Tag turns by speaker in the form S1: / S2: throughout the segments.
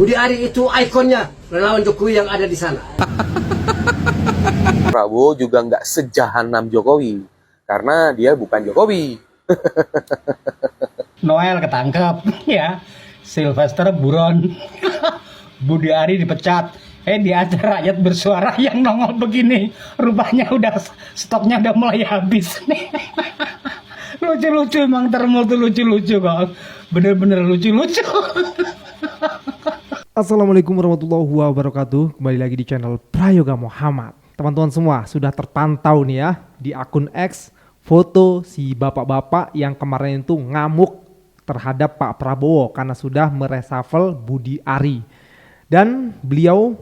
S1: Budi Ari itu ikonnya relawan Jokowi yang ada di sana.
S2: Prabowo juga nggak sejahanam Jokowi, karena dia bukan Jokowi.
S3: Noel ketangkep, ya. Sylvester buron. Budi Ari dipecat. Di acara rakyat bersuara yang nongol begini, rupanya udah stoknya udah mulai habis nih. Lucu-lucu emang Termul tuh lucu-lucu kok. Bener-bener lucu-lucu.
S4: Assalamualaikum warahmatullahi wabarakatuh. Kembali lagi di channel Prayoga Muhammad. Teman-teman semua sudah terpantau nih ya di akun X foto si bapak-bapak yang kemarin itu ngamuk terhadap Pak Prabowo karena sudah mereshuffle Budi Ari. Dan beliau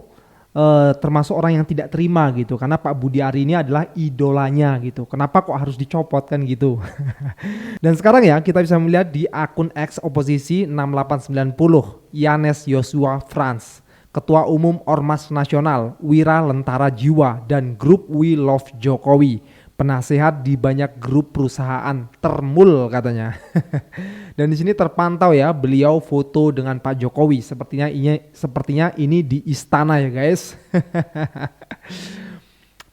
S4: termasuk orang yang tidak terima gitu karena Pak Budi Ari ini adalah idolanya gitu. Kenapa kok harus dicopot kan gitu. Dan sekarang ya kita bisa melihat di akun X oposisi 6890 Yanes Joshua Frans, Ketua Umum Ormas Nasional Wira Lentara Jiwa dan grup We Love Jokowi, penasehat di banyak grup perusahaan Termul katanya. Dan di sini terpantau ya beliau foto dengan Pak Jokowi, sepertinya ini di istana ya guys.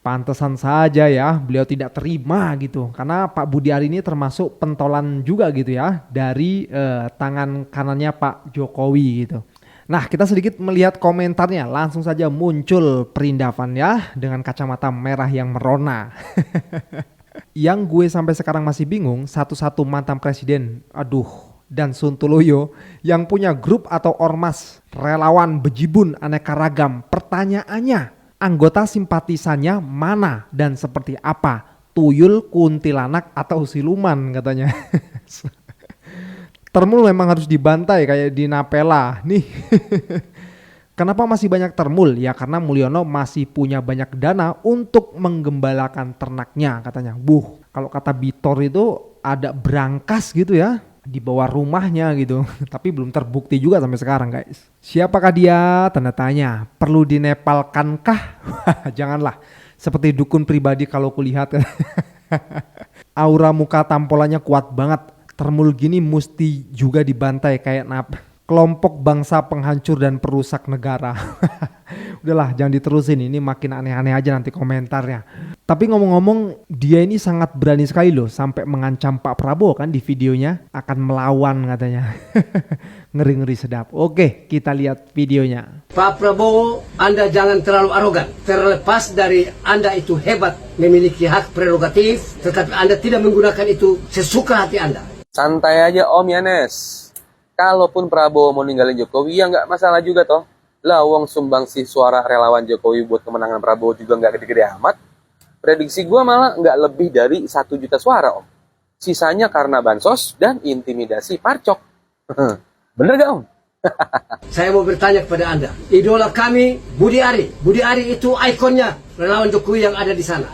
S4: Pantesan saja ya beliau tidak terima gitu karena Pak Budi Ari ini termasuk pentolan juga gitu ya dari tangan kanannya Pak Jokowi gitu. Nah, kita sedikit melihat komentarnya, langsung saja muncul perindavan ya dengan kacamata merah yang merona. Yang gue sampai sekarang masih bingung, satu-satu mantan presiden, dan Sontoloyo yang punya grup atau ormas relawan bejibun aneka ragam. Pertanyaannya, anggota simpatisannya mana dan seperti apa? Tuyul, kuntilanak atau siluman katanya. Termul memang harus dibantai kayak di Napela nih. Kenapa masih banyak Termul? Ya karena Mulyono masih punya banyak dana untuk menggembalakan ternaknya katanya. Kalau kata Bitor itu ada brankas gitu ya di bawah rumahnya gitu. Tapi belum terbukti juga sampai sekarang guys. Siapakah dia? Tanda tanya. Perlu dinepalkankah? Janganlah. Seperti dukun pribadi kalau kulihat. Aura muka tampolannya kuat banget. Termul gini mesti juga dibantai kayak kelompok bangsa penghancur dan perusak negara. Udahlah jangan diterusin, ini makin aneh-aneh aja nanti komentarnya. Tapi ngomong-ngomong dia ini sangat berani sekali loh sampai mengancam Pak Prabowo kan di videonya akan melawan katanya. Ngeri-ngeri sedap. Oke kita lihat videonya.
S1: Pak Prabowo, Anda jangan terlalu arogan. Terlepas dari Anda itu hebat, memiliki hak prerogatif, tetapi Anda tidak menggunakan itu sesuka hati Anda.
S2: Santai aja Om Yanes. Kalaupun Prabowo mau ninggalin Jokowi ya nggak masalah juga toh. Lah wong sumbangsi suara relawan Jokowi buat kemenangan Prabowo juga nggak gede-gede amat. Prediksi gue malah nggak lebih dari 1 juta suara Om. Sisanya karena bansos dan intimidasi parcok. Bener gak Om?
S1: Saya mau bertanya kepada Anda. Idola kami Budi Ari. Budi Ari itu ikonnya relawan Jokowi yang ada di sana.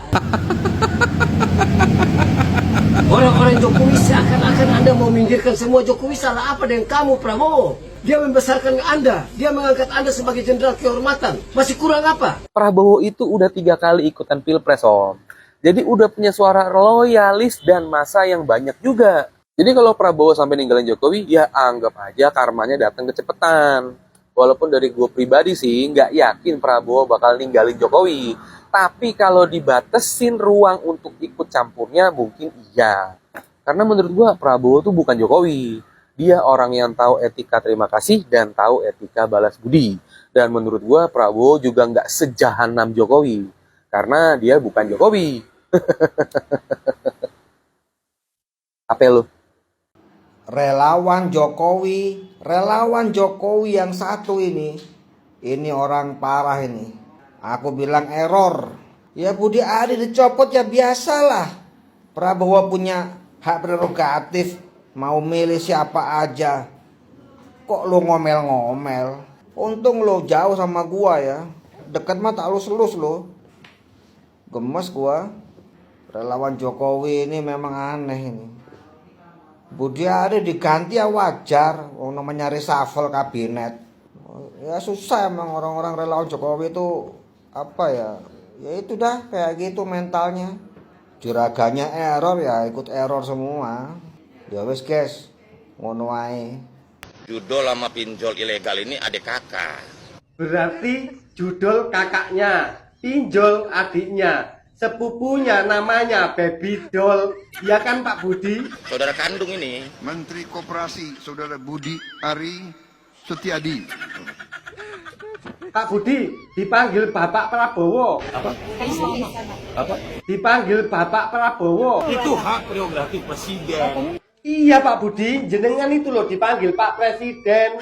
S1: Orang-orang Jokowi seakan-akan Anda mau minggirkan semua Jokowi. Salah apa dengan kamu Prabowo? Dia membesarkan Anda, dia mengangkat Anda sebagai jenderal kehormatan. Masih kurang apa?
S2: Prabowo itu udah 3 kali ikutan pilpres Om. Jadi udah punya suara loyalis dan masa yang banyak juga. Jadi kalau Prabowo sampai ninggalin Jokowi ya anggap aja karmanya datang kecepatan. Walaupun dari gue pribadi sih nggak yakin Prabowo bakal ninggalin Jokowi. Tapi kalau dibatesin ruang untuk ikut campurnya mungkin iya. Karena menurut gue Prabowo tuh bukan Jokowi. Dia orang yang tahu etika terima kasih dan tahu etika balas budi. Dan menurut gue Prabowo juga nggak sejahanam Jokowi. Karena dia bukan Jokowi. Apa lu?
S5: Relawan Jokowi yang satu ini orang parah ini. Aku bilang error. Ya Budi Ari dicopot ya biasalah. Prabowo punya hak prerogatif, mau milih siapa aja. Kok lo ngomel-ngomel? Untung lo jauh sama gua ya. Dekat mah tak lus-lus lo. Gemes gua. Relawan Jokowi ini memang aneh ini. Budi Ari diganti ya wajar, namanya reshuffle kabinet. Ya susah emang orang-orang relawan Jokowi itu apa ya itu dah kayak gitu mentalnya. Juraganya error ya ikut error semua. Ya wes guys, ngono ae.
S6: Judol sama pinjol ilegal ini adik kakak.
S7: Berarti judol kakaknya, pinjol adiknya, sepupunya namanya Baby Doll, ya kan Pak Budi?
S6: Saudara kandung ini.
S8: Menteri Koperasi Saudara Budi Ari Setiadi.
S7: Pak Budi, dipanggil Bapak Prabowo.
S6: Apa?
S7: Dipanggil Bapak Prabowo.
S6: Itu hak prerogatif presiden.
S7: Iya Pak Budi, jenengan itu loh dipanggil Pak Presiden.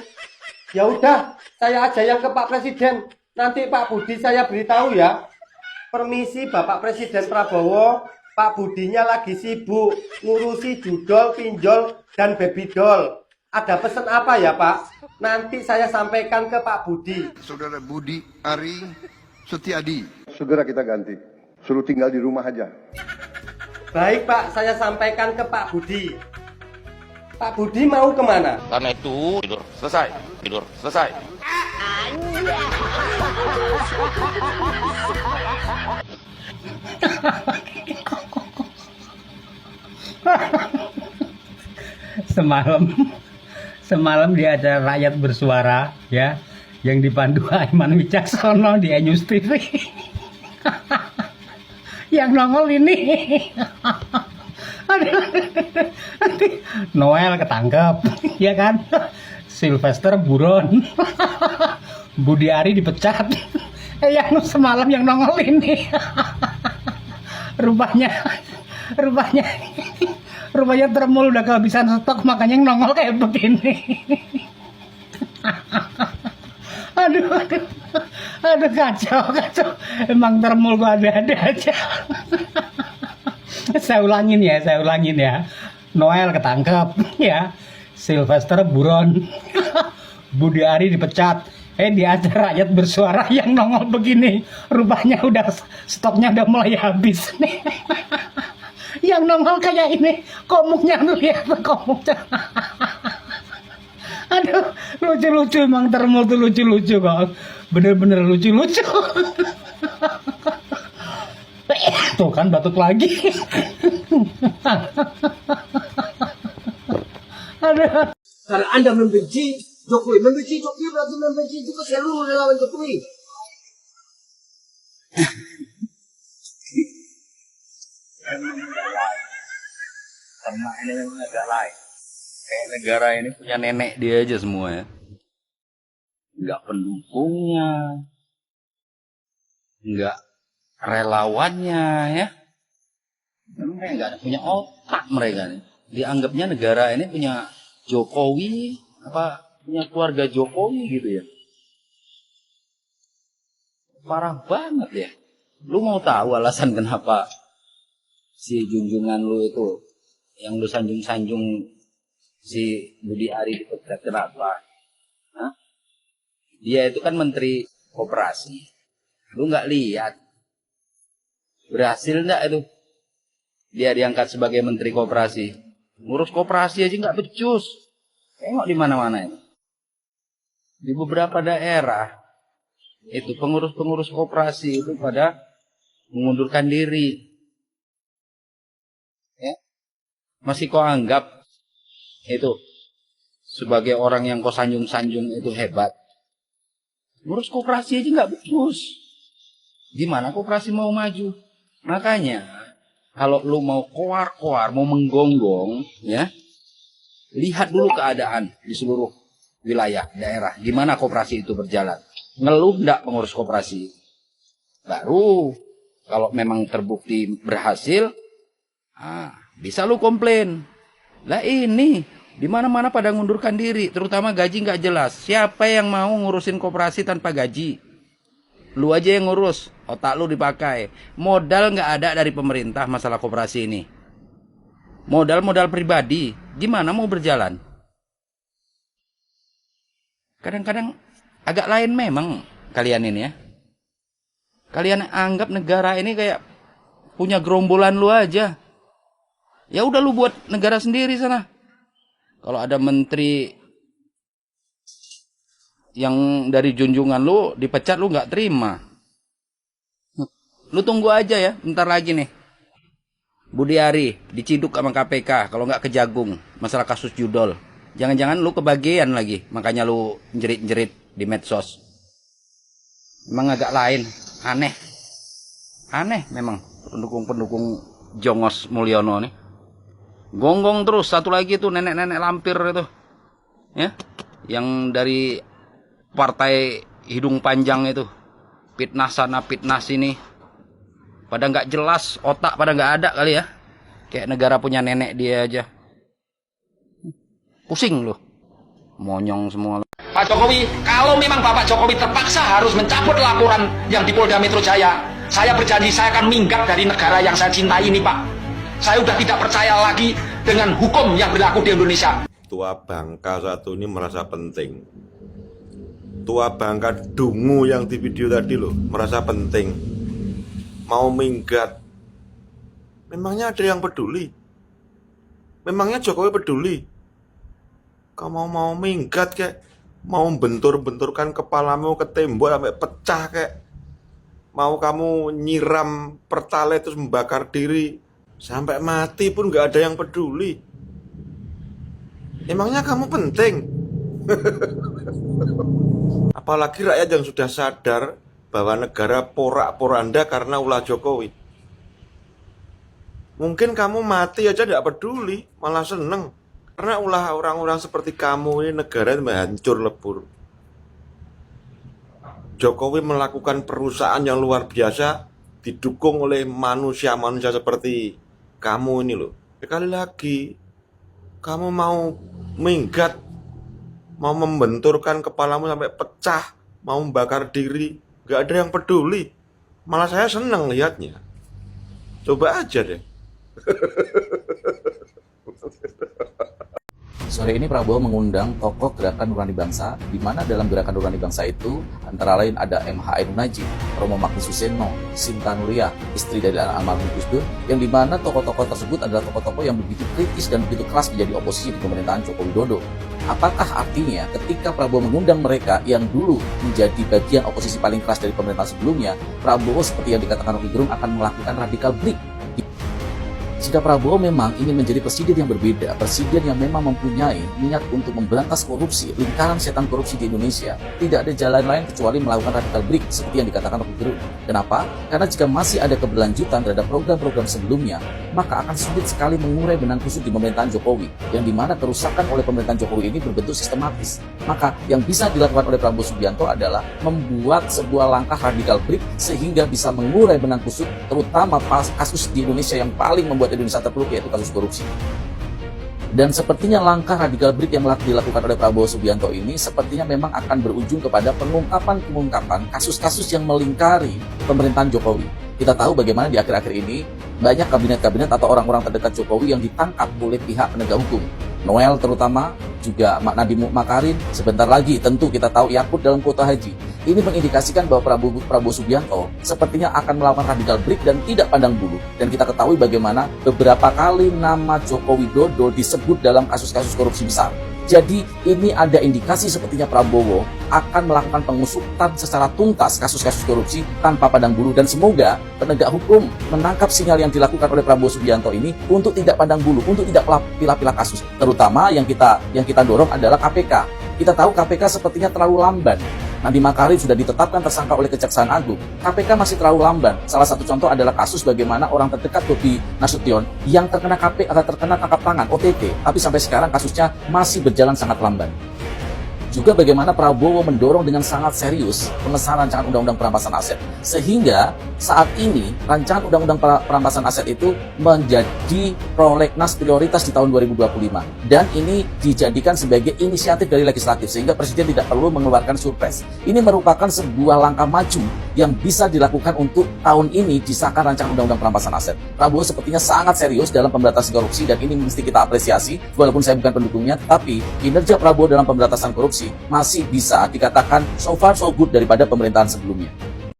S7: Ya udah, saya aja yang ke Pak Presiden. Nanti Pak Budi saya beritahu ya. Permisi Bapak Presiden Prabowo, Pak Budinya lagi sibuk ngurusi judol, pinjol, dan baby doll. Ada pesan apa ya Pak? Nanti saya sampaikan ke Pak Budi.
S8: Saudara Budi Ari Setiadi.
S9: Segera kita ganti. Suruh tinggal di rumah aja.
S7: Baik Pak, saya sampaikan ke Pak Budi. Pak Budi mau kemana?
S6: Karena itu tidur selesai. Tidur selesai.
S3: Semalam di acara Rakyat Bersuara ya, yang dipandu Aiman Wicaksono di News TV. Yang nongol ini. Noel ketangkep, ya kan? Sylvester buron. Budi Ari dipecat. Yang semalam yang nongol ini. Rupanya Termul udah kehabisan stok, makanya yang nongol kayak begini. Aduh kacau. Emang Termul gua ada aja. Saya ulangin ya. Noel ketangkep, ya. Sylvester buron. Budi Ari dipecat. Di acara Rakyat Bersuara yang nongol begini, rupanya udah stoknya udah mulai habis nih. Yang nongol kayak ini, komuknya lu lihat komuknya. Aduh, lucu-lucu emang Termul tuh lucu-lucu kok. Bener-bener lucu-lucu. Tuh kan batuk lagi. Aduh.
S1: Karena Anda membenci Jokowi berarti membenci juga seluruh relawan Jokowi.
S10: Karena ini agak lain. Kayak negara ini punya nenek dia aja semua ya. Nggak pendukungnya, nggak relawannya ya. Mereka nggak punya otak mereka nih. Dianggapnya negara ini punya Jokowi, punya keluarga Jokowi gitu ya. Parah banget ya. Lu mau tahu alasan kenapa si junjungan lu itu, yang lu sanjung-sanjung si Budi Ari dipecat, kenapa? Hah? Dia itu kan menteri koperasi. Lu nggak lihat berhasil nggak itu dia diangkat sebagai menteri koperasi? Ngurus koperasi aja nggak becus. Tengok di mana-mana itu. Di beberapa daerah itu pengurus-pengurus koperasi itu pada mengundurkan diri. Ya. Masih kau anggap itu sebagai orang yang kau sanjung-sanjung itu hebat. Ngurus koperasi aja nggak becus. Gimana koperasi mau maju? Makanya kalau lu mau koar-koar, mau menggonggong, ya, lihat dulu keadaan di seluruh wilayah, daerah. Gimana koperasi itu berjalan. Ngeluh enggak pengurus koperasi. Baru, kalau memang terbukti berhasil, bisa lu komplain. Lah ini, di mana-mana pada ngundurkan diri, terutama gaji nggak jelas. Siapa yang mau ngurusin koperasi tanpa gaji? Lu aja yang ngurus, otak lu dipakai. Modal nggak ada dari pemerintah masalah koperasi ini. Modal-modal pribadi, gimana mau berjalan? Kadang-kadang agak lain memang kalian ini ya. Kalian anggap negara ini kayak punya gerombolan lu aja. Ya udah lu buat negara sendiri sana. Kalau ada menteri yang dari junjungan lu dipecat, lu nggak terima. Lu tunggu aja ya, bentar lagi nih. Budi Ari diciduk sama KPK kalau nggak kejagung masalah kasus judol. Jangan-jangan lu kebagian lagi, makanya lu jerit-jerit di medsos. Memang agak lain, aneh. Aneh memang pendukung-pendukung Jongos Mulyono nih. Gonggong terus, satu lagi tuh nenek-nenek lampir itu. Ya, yang dari partai hidung panjang itu. Fitnah sana, fitnah sini. Pada nggak jelas, otak pada nggak ada kali ya. Kayak negara punya nenek dia aja. Pusing loh. Monyong semua.
S11: Pak Jokowi, kalau memang Bapak Jokowi terpaksa harus mencabut laporan yang di Polda Metro Jaya, saya berjanji saya akan minggat dari negara yang saya cintai ini, Pak. Saya sudah tidak percaya lagi dengan hukum yang berlaku di Indonesia.
S12: Tua bangka satu ini merasa penting. Tua bangka dungu yang di video tadi loh, merasa penting. Mau minggat. Memangnya ada yang peduli? Memangnya Jokowi peduli? Kamu mau minggat kek? Mau bentur-benturkan kepalamu ke tembok sampai pecah kek? Mau kamu nyiram pertalite terus membakar diri sampai mati pun gak ada yang peduli. Emangnya kamu penting? Apalagi rakyat yang sudah sadar bahwa negara porak-poranda karena ulah Jokowi. Mungkin kamu mati aja gak peduli, malah seneng. Karena ulah orang-orang seperti kamu ini negara hancur lebur. Jokowi melakukan perusahaan yang luar biasa didukung oleh manusia-manusia seperti kamu ini loh. Sekali lagi, kamu mau minggat, mau membenturkan kepalamu sampai pecah, mau membakar diri, gak ada yang peduli. Malah saya senang lihatnya. Coba aja deh.
S13: Sore ini Prabowo mengundang tokoh Gerakan Nurani Bangsa, di mana dalam Gerakan Nurani Bangsa itu antara lain ada M.H. Ainun Najib, Romo Magnis Suseno, Sinta Nuria, istri dari almarhum Gus Dur, yang di mana tokoh-tokoh tersebut adalah tokoh-tokoh yang begitu kritis dan begitu keras menjadi oposisi di pemerintahan Joko Widodo. Apakah artinya ketika Prabowo mengundang mereka yang dulu menjadi bagian oposisi paling keras dari pemerintahan sebelumnya, Prabowo seperti yang dikatakan Rocky Gerung akan melakukan radical break? Jika Prabowo memang ingin menjadi presiden yang berbeda, presiden yang memang mempunyai niat untuk memberantas korupsi, lingkaran setan korupsi di Indonesia, tidak ada jalan lain kecuali melakukan radical break seperti yang dikatakan Rocky Gerung. Kenapa? Karena jika masih ada keberlanjutan terhadap program-program sebelumnya, maka akan sulit sekali mengurai benang kusut di pemerintahan Jokowi, yang dimana kerusakan oleh pemerintahan Jokowi ini berbentuk sistematis. Maka yang bisa dilakukan oleh Prabowo Subianto adalah membuat sebuah langkah radical break sehingga bisa mengurai benang kusut, terutama kasus di Indonesia yang paling membuat Indonesia terpuruk, yaitu kasus korupsi. Dan sepertinya langkah radical break yang dilakukan oleh Prabowo Subianto ini sepertinya memang akan berujung kepada pengungkapan kasus-kasus yang melingkari pemerintahan Jokowi. Kita tahu bagaimana di akhir-akhir ini banyak kabinet-kabinet atau orang-orang terdekat Jokowi yang ditangkap oleh pihak penegak hukum. Noel terutama, juga Nadiem Makarim, sebentar lagi tentu kita tahu Yakut dalam kuota haji. Ini mengindikasikan bahwa Prabowo Subianto sepertinya akan melakukan radical break dan tidak pandang bulu. Dan kita ketahui bagaimana beberapa kali nama Joko Widodo disebut dalam kasus-kasus korupsi besar. Jadi ini ada indikasi sepertinya Prabowo akan melakukan pengusutan secara tuntas kasus-kasus korupsi tanpa pandang bulu, dan semoga penegak hukum menangkap sinyal yang dilakukan oleh Prabowo Subianto ini untuk tidak pandang bulu, untuk tidak pilah-pilah kasus. Terutama yang kita dorong adalah KPK. Kita tahu KPK sepertinya terlalu lamban. Nadiem Makarim sudah ditetapkan tersangka oleh Kejaksaan Agung. KPK masih terlalu lamban. Salah satu contoh adalah kasus bagaimana orang terdekat Bobi Nasution yang terkena tangkap tangan OTT, tapi sampai sekarang kasusnya masih berjalan sangat lamban. Juga bagaimana Prabowo mendorong dengan sangat serius pengesahan rancangan undang-undang perampasan aset. Sehingga saat ini rancangan undang-undang perampasan aset itu menjadi prolegnas prioritas di tahun 2025. Dan ini dijadikan sebagai inisiatif dari legislatif sehingga Presiden tidak perlu mengeluarkan surpres. Ini merupakan sebuah langkah maju yang bisa dilakukan untuk tahun ini disahkan rancangan undang-undang perampasan aset. Prabowo sepertinya sangat serius dalam pemberantasan korupsi dan ini mesti kita apresiasi. Walaupun saya bukan pendukungnya, tapi kinerja Prabowo dalam pemberantasan korupsi masih bisa dikatakan so far so good daripada pemerintahan sebelumnya.